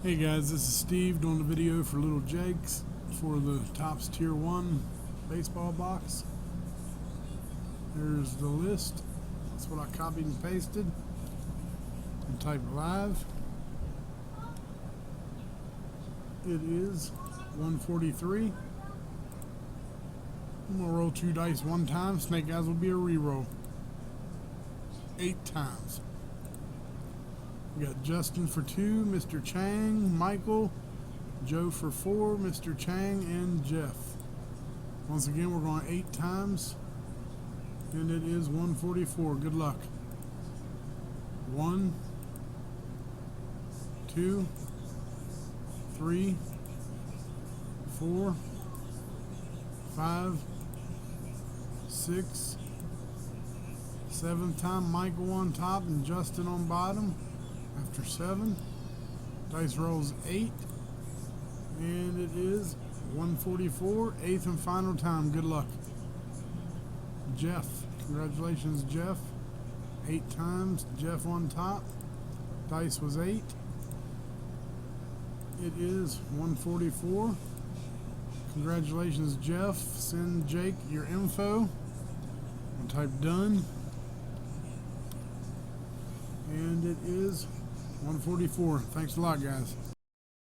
Hey guys, this is Steve doing the video for Little Jake's for the Topps Tier 1 baseball box. There's the list. That's what I copied and pasted and typed live. It is 143. I'm going to roll 2 dice 1 time. Snake Eyes will be a re-roll. 8 times. We got Justin for 2, Mr. Chang, Michael, Joe for 4, Mr. Chang, and Jeff. Once again, we're going 8 times, and it is 144. Good luck. 1, 2, 3, 4, 5, 6, 7th time. Michael on top and Justin on bottom. After 7, dice rolls 8, and it is 144, 8th and final time. Good luck. Jeff, congratulations, Jeff. 8 times, Jeff on top. Dice was 8. It is 144. Congratulations, Jeff. Send Jake your info. I'll type done. And it is 144. Thanks a lot, guys.